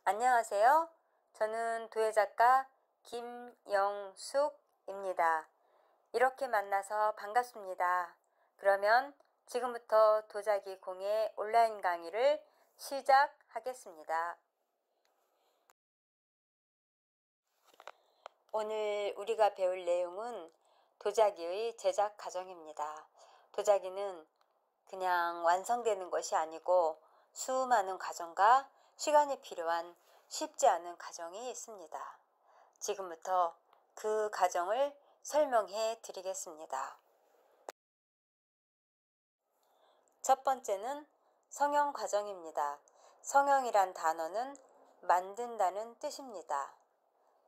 안녕하세요. 저는 도예작가 김영숙입니다. 이렇게 만나서 반갑습니다. 그러면 지금부터 도자기 공예 온라인 강의를 시작하겠습니다. 오늘 우리가 배울 내용은 도자기의 제작 과정입니다. 도자기는 그냥 완성되는 것이 아니고 수많은 과정과 시간이 필요한 쉽지 않은 과정이 있습니다. 지금부터 그 과정을 설명해 드리겠습니다. 첫 번째는 성형 과정입니다. 성형이란 단어는 만든다는 뜻입니다.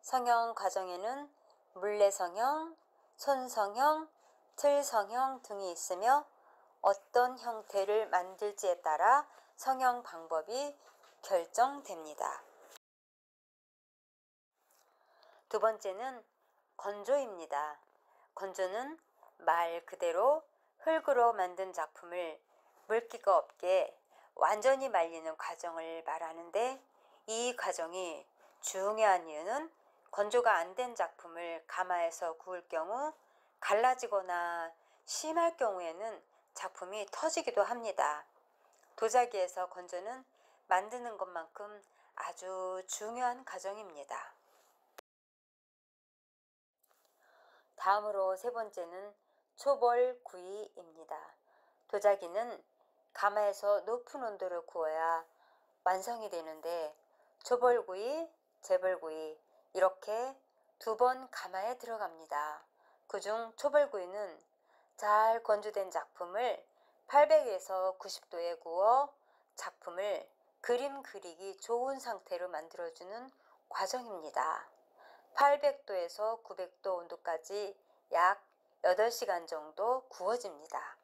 성형 과정에는 물레성형, 손성형, 틀성형 등이 있으며 어떤 형태를 만들지에 따라 성형 방법이 결정됩니다. 두 번째는 건조입니다. 건조는 말 그대로 흙으로 만든 작품을 물기가 없게 완전히 말리는 과정을 말하는데, 이 과정이 중요한 이유는 건조가 안 된 작품을 가마에서 구울 경우 갈라지거나 심할 경우에는 작품이 터지기도 합니다. 도자기에서 건조는 만드는 것만큼 아주 중요한 과정입니다. 다음으로 세 번째는 초벌구이입니다. 도자기는 가마에서 높은 온도로 구워야 완성이 되는데, 초벌구이, 재벌구이 이렇게 두 번 가마에 들어갑니다. 그중 초벌구이는 잘 건조된 작품을 800에서 90도에 구워 작품을 그림 그리기 좋은 상태로 만들어주는 과정입니다. 800도에서 900도 온도까지 약 8시간 정도 구워집니다.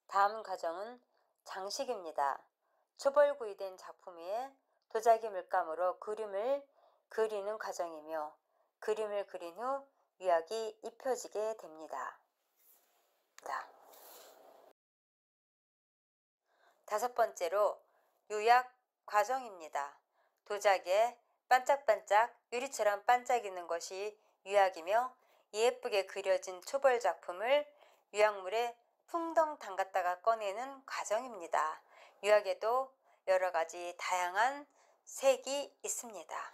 다음 과정은 장식입니다. 초벌구이된 작품 위에 도자기 물감으로 그림을 그리는 과정이며, 그림을 그린 후 유약이 입혀지게 됩니다. 다섯 번째로 유약 과정입니다. 도자기에 반짝반짝 유리처럼 반짝이는 것이 유약이며, 예쁘게 그려진 초벌 작품을 유약물에 풍덩 담갔다가 꺼내는 과정입니다. 유약에도 여러 가지 다양한 색이 있습니다.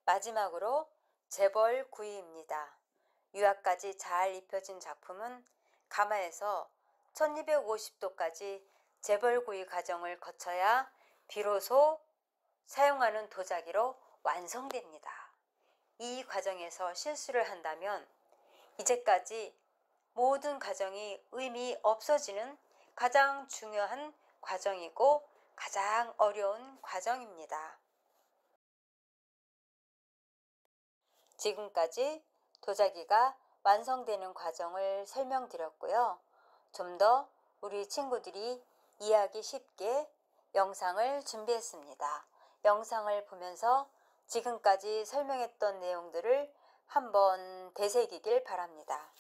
마지막으로 재벌구이입니다. 유약까지 잘 입혀진 작품은 가마에서 1250도까지 재벌구이 과정을 거쳐야 비로소 사용하는 도자기로 완성됩니다. 이 과정에서 실수를 한다면 이제까지 모든 과정이 의미 없어지는 가장 중요한 과정이고 가장 어려운 과정입니다. 지금까지 도자기가 완성되는 과정을 설명드렸고요. 좀 더 우리 친구들이 이해하기 쉽게 영상을 준비했습니다. 영상을 보면서 지금까지 설명했던 내용들을 한번 되새기길 바랍니다.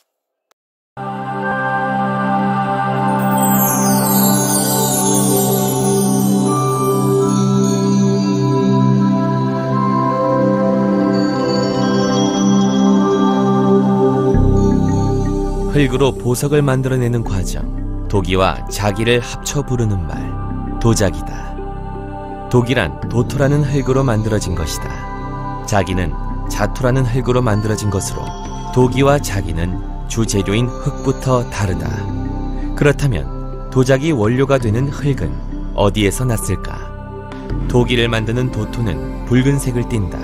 흙으로 보석을 만들어내는 과정, 도기와 자기를 합쳐 부르는 말, 도자기다. 도기란 도토라는 흙으로 만들어진 것이다. 자기는 자토라는 흙으로 만들어진 것으로 도기와 자기는 주재료인 흙부터 다르다. 그렇다면 도자기 원료가 되는 흙은 어디에서 났을까? 도기를 만드는 도토는 붉은색을 띈다.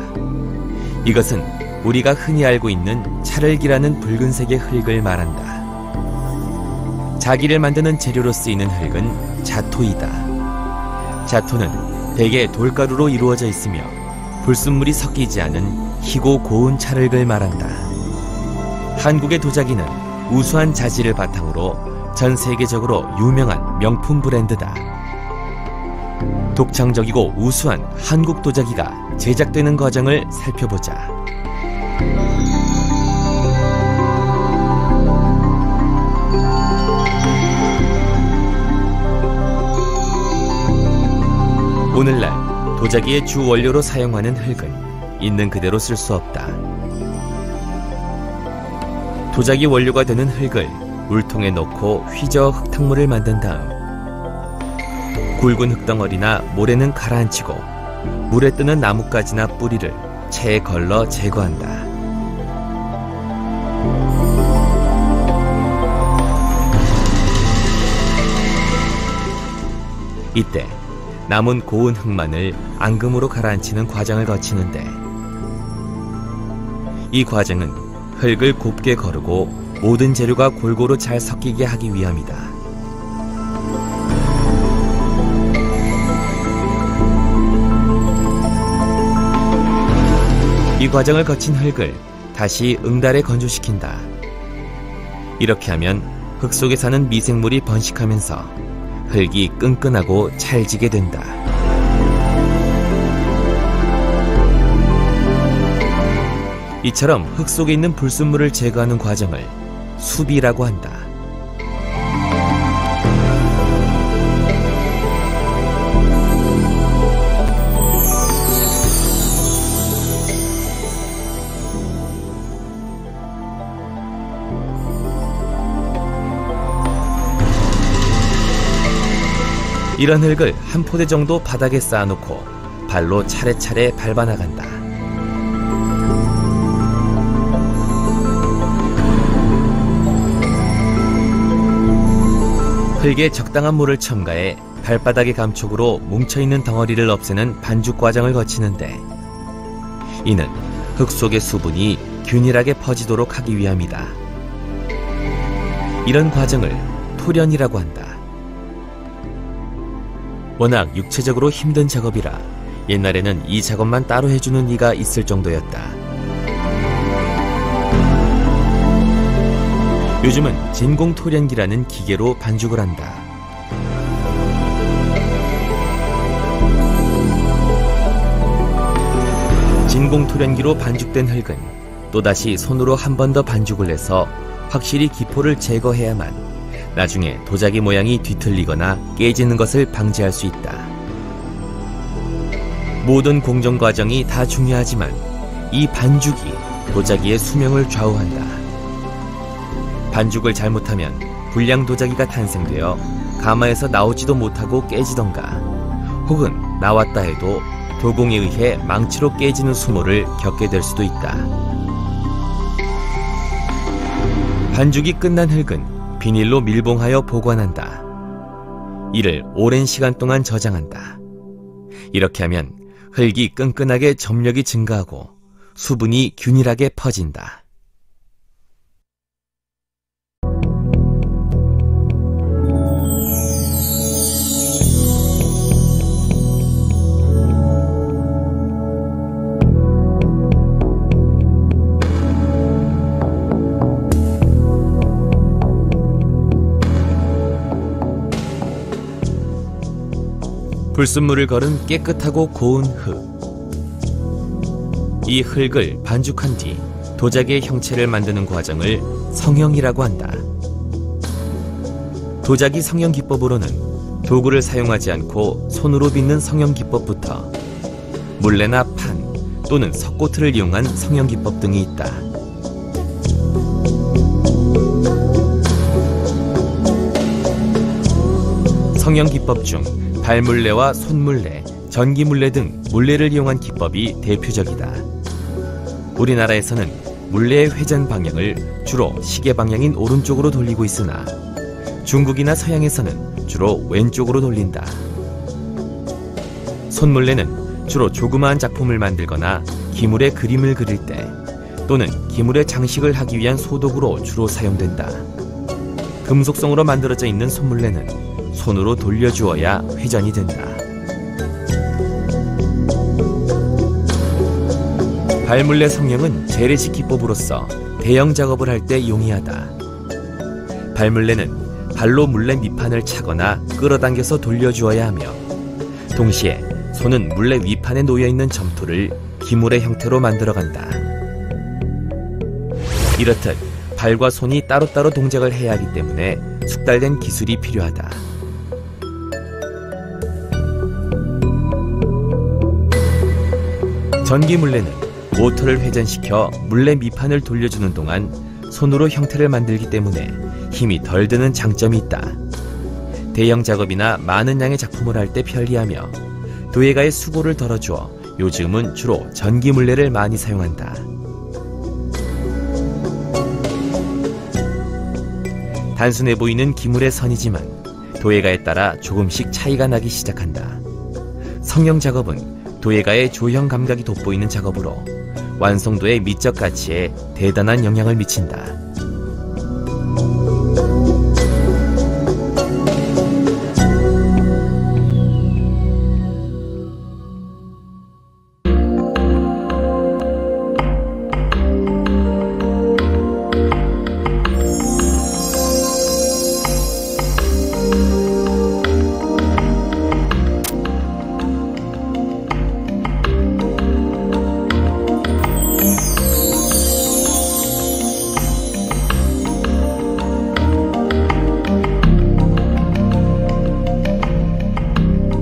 이것은 우리가 흔히 알고 있는 찰흙이라는 붉은색의 흙을 말한다. 자기를 만드는 재료로 쓰이는 흙은 자토이다. 자토는 대개 돌가루로 이루어져 있으며 불순물이 섞이지 않은 희고 고운 찰흙을 말한다. 한국의 도자기는 우수한 자질을 바탕으로 전 세계적으로 유명한 명품 브랜드다. 독창적이고 우수한 한국 도자기가 제작되는 과정을 살펴보자. 오늘날 도자기의 주 원료로 사용하는 흙은 있는 그대로 쓸 수 없다. 도자기 원료가 되는 흙을 물통에 넣고 휘저어 흙탕물을 만든 다음 굵은 흙덩어리나 모래는 가라앉히고 물에 뜨는 나뭇가지나 뿌리를 체에 걸러 제거한다. 이때 남은 고운 흙만을 앙금으로 가라앉히는 과정을 거치는데 이 과정은 흙을 곱게 거르고 모든 재료가 골고루 잘 섞이게 하기 위함이다. 이 과정을 거친 흙을 다시 응달에 건조시킨다. 이렇게 하면 흙 속에 사는 미생물이 번식하면서 흙이 끈끈하고 찰지게 된다. 이처럼 흙 속에 있는 불순물을 제거하는 과정을 수비라고 한다. 이런 흙을 한 포대 정도 바닥에 쌓아놓고 발로 차례차례 밟아나간다. 흙에 적당한 물을 첨가해 발바닥의 감촉으로 뭉쳐있는 덩어리를 없애는 반죽 과정을 거치는데 이는 흙 속의 수분이 균일하게 퍼지도록 하기 위함이다. 이런 과정을 토련이라고 한다. 워낙 육체적으로 힘든 작업이라 옛날에는 이 작업만 따로 해주는 이가 있을 정도였다. 요즘은 진공토련기라는 기계로 반죽을 한다. 진공토련기로 반죽된 흙은 또다시 손으로 한 번 더 반죽을 해서 확실히 기포를 제거해야만 나중에 도자기 모양이 뒤틀리거나 깨지는 것을 방지할 수 있다. 모든 공정 과정이 다 중요하지만 이 반죽이 도자기의 수명을 좌우한다. 반죽을 잘못하면 불량 도자기가 탄생되어 가마에서 나오지도 못하고 깨지던가 혹은 나왔다 해도 도공에 의해 망치로 깨지는 수모를 겪게 될 수도 있다. 반죽이 끝난 흙은 비닐로 밀봉하여 보관한다. 이를 오랜 시간 동안 저장한다. 이렇게 하면 흙이 끈끈하게 점력이 증가하고 수분이 균일하게 퍼진다. 불순물을 걸은 깨끗하고 고운 흙. 이 흙을 반죽한 뒤 도자기의 형체를 만드는 과정을 성형이라고 한다. 도자기 성형 기법으로는 도구를 사용하지 않고 손으로 빚는 성형 기법부터 물레나 판 또는 석고틀을 이용한 성형 기법 등이 있다. 성형 기법 중 발물레와 손물레, 전기물레 등 물레를 이용한 기법이 대표적이다. 우리나라에서는 물레의 회전 방향을 주로 시계 방향인 오른쪽으로 돌리고 있으나 중국이나 서양에서는 주로 왼쪽으로 돌린다. 손물레는 주로 조그마한 작품을 만들거나 기물에 그림을 그릴 때 또는 기물에 장식을 하기 위한 소독으로 주로 사용된다. 금속성으로 만들어져 있는 손물레는 손으로 돌려주어야 회전이 된다. 발물레 성형은 재래식 기법으로서 대형 작업을 할 때 용이하다. 발물레는 발로 물레 밑판을 차거나 끌어당겨서 돌려주어야 하며 동시에 손은 물레 위판에 놓여있는 점토를 기물의 형태로 만들어간다. 이렇듯 발과 손이 따로따로 동작을 해야 하기 때문에 숙달된 기술이 필요하다. 전기 물레는 모터를 회전시켜 물레 밑판을 돌려주는 동안 손으로 형태를 만들기 때문에 힘이 덜 드는 장점이 있다. 대형 작업이나 많은 양의 작품을 할 때 편리하며 도예가의 수고를 덜어주어 요즘은 주로 전기 물레를 많이 사용한다. 단순해 보이는 기물의 선이지만 도예가에 따라 조금씩 차이가 나기 시작한다. 성형 작업은 도예가의 조형 감각이 돋보이는 작업으로 완성도의 미적 가치에 대단한 영향을 미친다.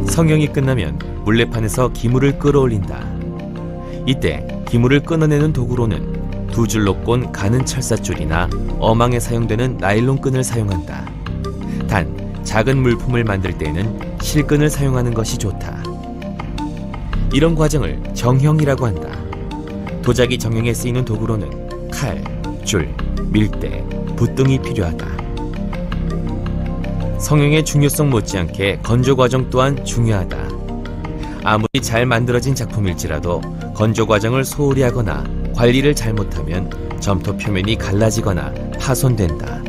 성형이 끝나면 물레판에서 기물을 끌어올린다. 이때 기물을 끊어내는 도구로는 두 줄로 꼰 가는 철사줄이나 어망에 사용되는 나일론 끈을 사용한다. 단, 작은 물품을 만들 때에는 실끈을 사용하는 것이 좋다. 이런 과정을 정형이라고 한다. 도자기 정형에 쓰이는 도구로는 칼, 줄, 밀대, 붓 등이 필요하다. 성형의 중요성 못지않게 건조 과정 또한 중요하다. 아무리 잘 만들어진 작품일지라도 건조 과정을 소홀히 하거나 관리를 잘못하면 점토 표면이 갈라지거나 파손된다.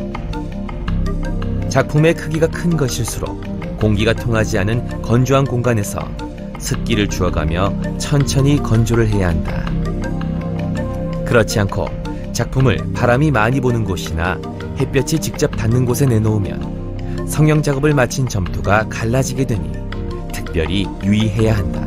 작품의 크기가 큰 것일수록 공기가 통하지 않은 건조한 공간에서 습기를 주어가며 천천히 건조를 해야 한다. 그렇지 않고 작품을 바람이 많이 부는 곳이나 햇볕이 직접 닿는 곳에 내놓으면 성형 작업을 마친 점토가 갈라지게 되니 특별히 유의해야 한다.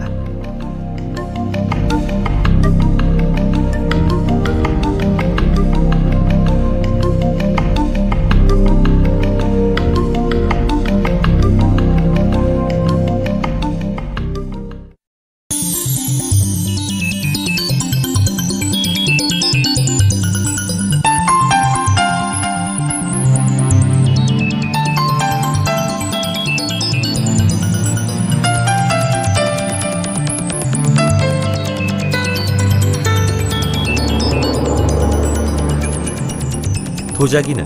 도자기는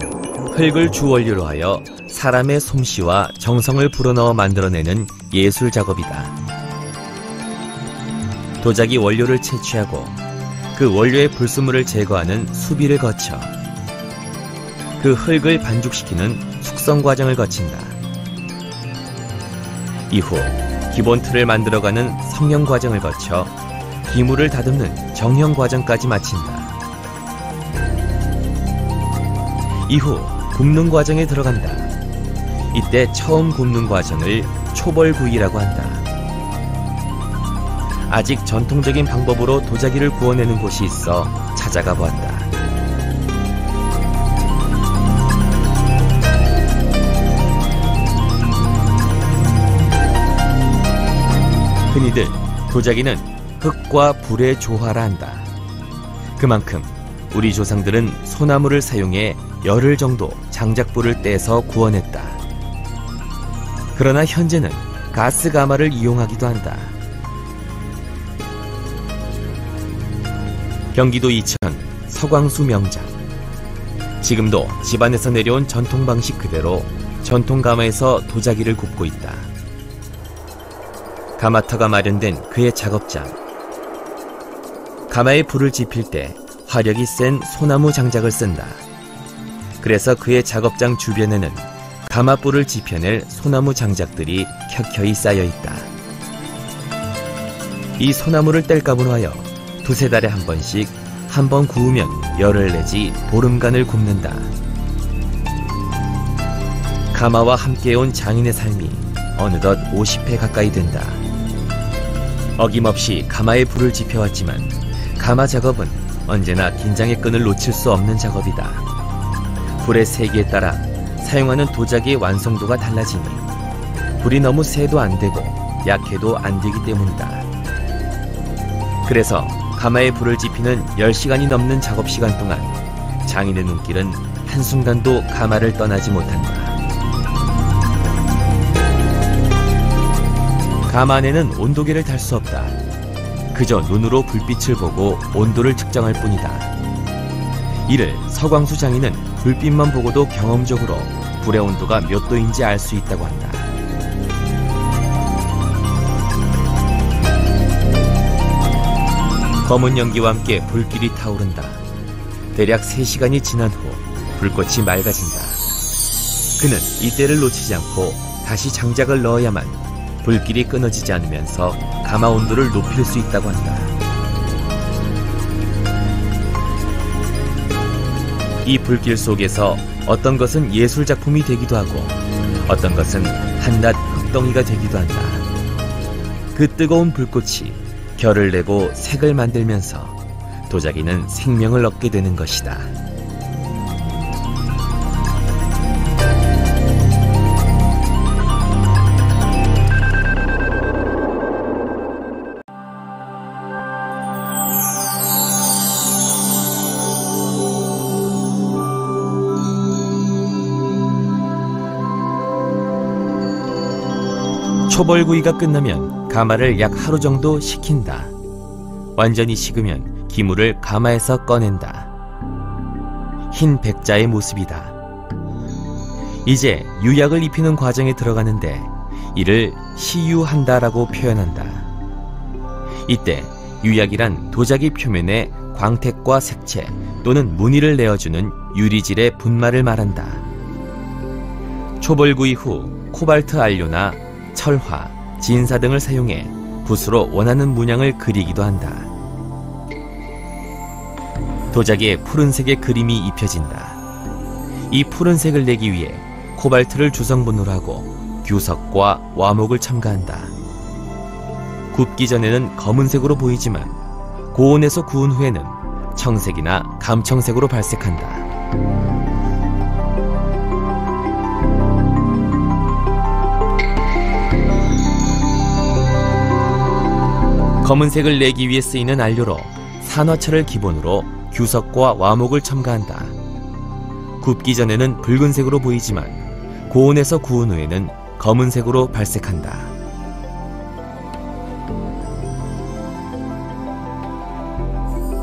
흙을 주원료로 하여 사람의 솜씨와 정성을 불어넣어 만들어내는 예술 작업이다. 도자기 원료를 채취하고 그 원료의 불순물을 제거하는 수비를 거쳐 그 흙을 반죽시키는 숙성 과정을 거친다. 이후 기본 틀을 만들어가는 성형 과정을 거쳐 기물을 다듬는 정형 과정까지 마친다. 이후 굽는 과정에 들어간다. 이때 처음 굽는 과정을 초벌구이라고 한다. 아직 전통적인 방법으로 도자기를 구워내는 곳이 있어 찾아가 보았다. 흔히들 도자기는 흙과 불의 조화라 한다. 그만큼 우리 조상들은 소나무를 사용해 열흘 정도 장작불을 떼서 구워냈다. 그러나 현재는 가스 가마를 이용하기도 한다. 경기도 이천 서광수 명장. 지금도 집안에서 내려온 전통 방식 그대로 전통 가마에서 도자기를 굽고 있다. 가마터가 마련된 그의 작업장. 가마에 불을 지필 때 화력이 센 소나무 장작을 쓴다. 그래서 그의 작업장 주변에는 가마불을 지펴낼 소나무 장작들이 켜켜이 쌓여있다. 이 소나무를 뗄감으로 하여 두세 달에 한 번씩 한 번 구우면 열흘 내지 보름간을 굽는다. 가마와 함께온 장인의 삶이 어느덧 50회 가까이 된다. 어김없이 가마에 불을 지펴왔지만 가마 작업은 언제나 긴장의 끈을 놓칠 수 없는 작업이다. 불의 세기에 따라 사용하는 도자기의 완성도가 달라지니 불이 너무 세도 안 되고 약해도 안 되기 때문이다. 그래서 가마에 불을 지피는 10시간이 넘는 작업 시간 동안 장인의 눈길은 한순간도 가마를 떠나지 못한다. 가마 안에는 온도계를 달 수 없다. 그저 눈으로 불빛을 보고 온도를 측정할 뿐이다. 이를 서광수 장인은 불빛만 보고도 경험적으로 불의 온도가 몇 도인지 알 수 있다고 한다. 검은 연기와 함께 불길이 타오른다. 대략 3시간이 지난 후 불꽃이 맑아진다. 그는 이때를 놓치지 않고 다시 장작을 넣어야만 불길이 끊어지지 않으면서 가마 온도를 높일 수 있다고 한다. 이 불길 속에서 어떤 것은 예술작품이 되기도 하고 어떤 것은 한낱 흙덩이가 되기도 한다. 그 뜨거운 불꽃이 결을 내고 색을 만들면서 도자기는 생명을 얻게 되는 것이다. 초벌구이가 끝나면 가마를 약 하루 정도 식힌다. 완전히 식으면 기물을 가마에서 꺼낸다. 흰 백자의 모습이다. 이제 유약을 입히는 과정에 들어가는데 이를 시유한다라고 표현한다. 이때 유약이란 도자기 표면에 광택과 색채 또는 무늬를 내어주는 유리질의 분말을 말한다. 초벌구이 후 코발트 안료나 철화, 진사 등을 사용해 붓으로 원하는 문양을 그리기도 한다. 도자기에 푸른색의 그림이 입혀진다. 이 푸른색을 내기 위해 코발트를 주성분으로 하고 규석과 와목을 첨가한다. 굽기 전에는 검은색으로 보이지만 고온에서 구운 후에는 청색이나 감청색으로 발색한다. 검은색을 내기 위해 쓰이는 안료로 산화철을 기본으로 규석과 와목을 첨가한다. 굽기 전에는 붉은색으로 보이지만 고온에서 구운 후에는 검은색으로 발색한다.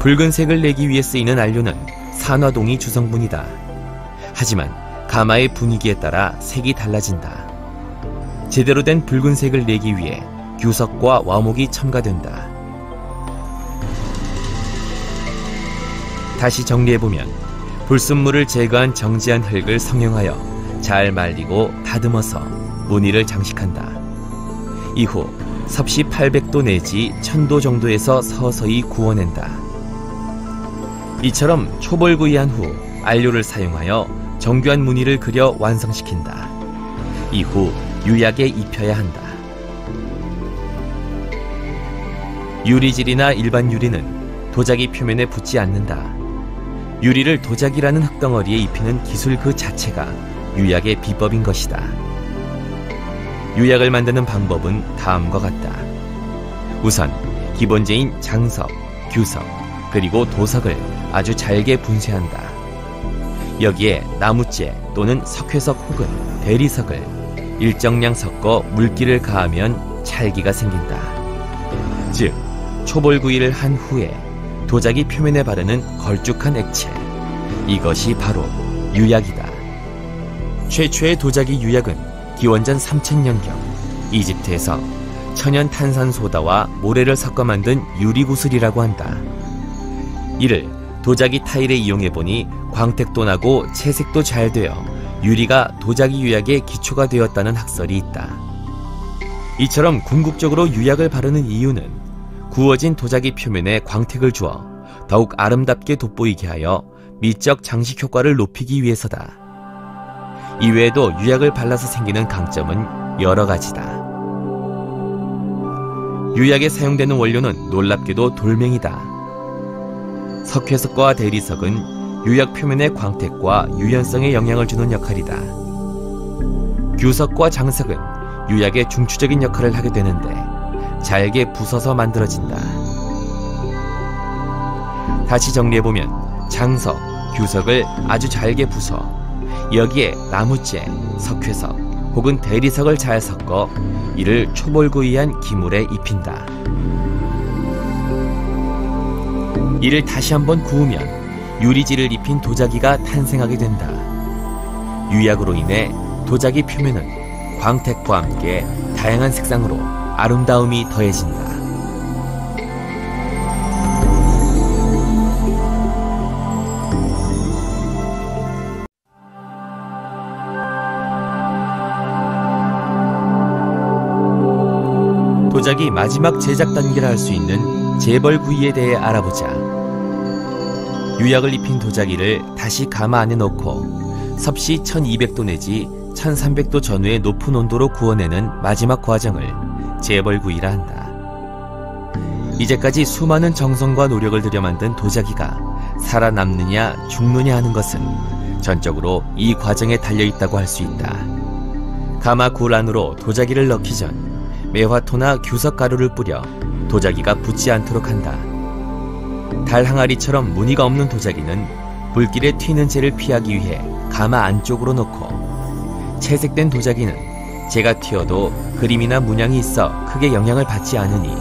붉은색을 내기 위해 쓰이는 안료는 산화동이 주성분이다. 하지만 가마의 분위기에 따라 색이 달라진다. 제대로 된 붉은색을 내기 위해 규석과 와목이 첨가된다. 다시 정리해보면 불순물을 제거한 정지한 흙을 성형하여 잘 말리고 다듬어서 무늬를 장식한다. 이후 섭씨 800도 내지 1000도 정도에서 서서히 구워낸다. 이처럼 초벌구이한 후 안료를 사용하여 정교한 무늬를 그려 완성시킨다. 이후 유약에 입혀야 한다. 유리질이나 일반 유리는 도자기 표면에 붙지 않는다. 유리를 도자기라는 흙덩어리에 입히는 기술 그 자체가 유약의 비법인 것이다. 유약을 만드는 방법은 다음과 같다. 우선 기본재인 장석, 규석, 그리고 도석을 아주 잘게 분쇄한다. 여기에 나무재 또는 석회석 혹은 대리석을 일정량 섞어 물기를 가하면 찰기가 생긴다. 즉, 초벌구이를 한 후에 도자기 표면에 바르는 걸쭉한 액체, 이것이 바로 유약이다. 최초의 도자기 유약은 기원전 3000년경 이집트에서 천연 탄산소다와 모래를 섞어 만든 유리구슬이라고 한다. 이를 도자기 타일에 이용해보니 광택도 나고 채색도 잘 되어 유리가 도자기 유약의 기초가 되었다는 학설이 있다. 이처럼 궁극적으로 유약을 바르는 이유는 구워진 도자기 표면에 광택을 주어 더욱 아름답게 돋보이게 하여 미적 장식 효과를 높이기 위해서다. 이외에도 유약을 발라서 생기는 강점은 여러 가지다. 유약에 사용되는 원료는 놀랍게도 돌멩이다. 석회석과 대리석은 유약 표면의 광택과 유연성에 영향을 주는 역할이다. 규석과 장석은 유약의 중추적인 역할을 하게 되는데 잘게 부서서 만들어진다. 다시 정리해보면 장석, 규석을 아주 잘게 부숴 여기에 나무재, 석회석 혹은 대리석을 잘 섞어 이를 초벌구이한 기물에 입힌다. 이를 다시 한번 구우면 유리질을 입힌 도자기가 탄생하게 된다. 유약으로 인해 도자기 표면은 광택과 함께 다양한 색상으로 아름다움이 더해진다. 도자기 마지막 제작 단계를 할 수 있는 재벌구이에 대해 알아보자. 유약을 입힌 도자기를 다시 가마 안에 넣고 섭씨 1200도 내지 1300도 전후의 높은 온도로 구워내는 마지막 과정을 재벌구이라 한다. 이제까지 수많은 정성과 노력을 들여 만든 도자기가 살아남느냐 죽느냐 하는 것은 전적으로 이 과정에 달려있다고 할 수 있다. 가마 굴 안으로 도자기를 넣기 전 매화토나 규석가루를 뿌려 도자기가 붙지 않도록 한다. 달 항아리처럼 무늬가 없는 도자기는 불길에 튀는 재를 피하기 위해 가마 안쪽으로 넣고, 채색된 도자기는 재가 튀어도 그림이나 문양이 있어 크게 영향을 받지 않으니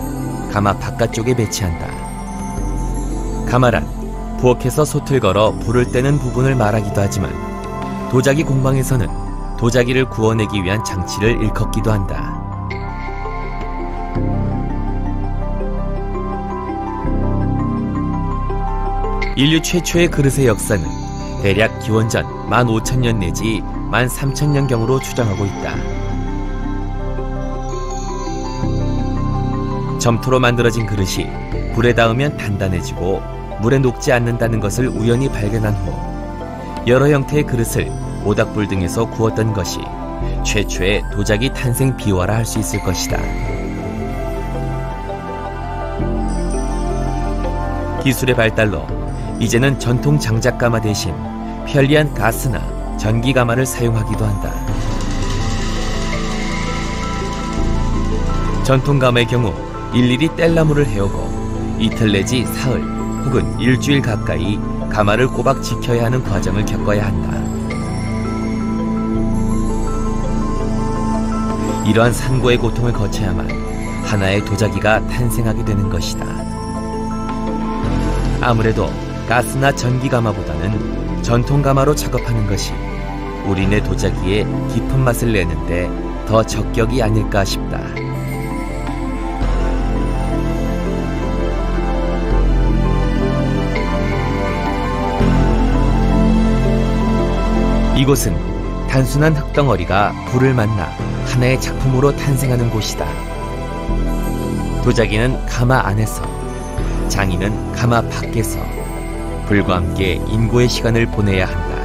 가마 바깥쪽에 배치한다. 가마란 부엌에서 솥을 걸어 불을 떼는 부분을 말하기도 하지만 도자기 공방에서는 도자기를 구워내기 위한 장치를 일컫기도 한다. 인류 최초의 그릇의 역사는 대략 기원전 15,000년 내지 13,000년경으로 추정하고 있다. 점토로 만들어진 그릇이 불에 닿으면 단단해지고 물에 녹지 않는다는 것을 우연히 발견한 후 여러 형태의 그릇을 모닥불 등에서 구웠던 것이 최초의 도자기 탄생 비화라 할 수 있을 것이다. 기술의 발달로 이제는 전통 장작가마 대신 편리한 가스나 전기가마를 사용하기도 한다. 전통가마의 경우 일일이 뗄나무를 해오고 이틀 내지 사흘 혹은 일주일 가까이 가마를 꼬박 지켜야 하는 과정을 겪어야 한다. 이러한 산고의 고통을 거쳐야만 하나의 도자기가 탄생하게 되는 것이다. 아무래도 가스나 전기가마보다는 전통가마로 작업하는 것이 우리네 도자기의 깊은 맛을 내는데 더 적격이 아닐까 싶다. 이곳은 단순한 흙덩어리가 불을 만나 하나의 작품으로 탄생하는 곳이다. 도자기는 가마 안에서, 장인은 가마 밖에서 불과 함께 인고의 시간을 보내야 한다.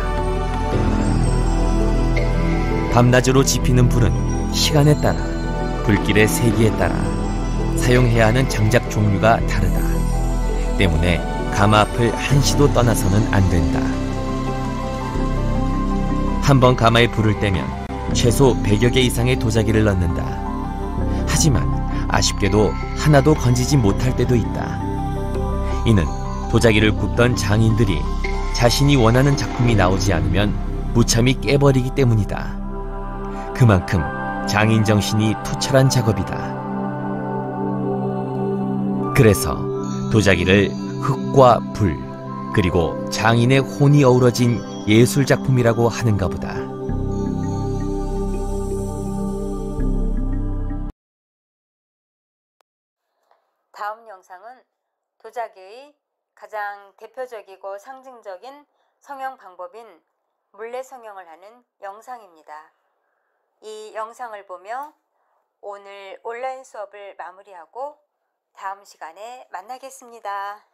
밤낮으로 지피는 불은 시간에 따라, 불길의 세기에 따라 사용해야 하는 장작 종류가 다르다. 때문에 가마 앞을 한시도 떠나서는 안 된다. 한번 가마에 불을 떼면 최소 100여 개 이상의 도자기를 넣는다. 하지만 아쉽게도 하나도 건지지 못할 때도 있다. 이는 도자기를 굽던 장인들이 자신이 원하는 작품이 나오지 않으면 무참히 깨버리기 때문이다. 그만큼 장인 정신이 투철한 작업이다. 그래서 도자기를 흙과 불, 그리고 장인의 혼이 어우러진 예술작품이라고 하는가 보다. 다음 영상은 도자기의 가장 대표적이고 상징적인 성형 방법인 물레 성형을 하는 영상입니다. 이 영상을 보며 오늘 온라인 수업을 마무리하고 다음 시간에 만나겠습니다.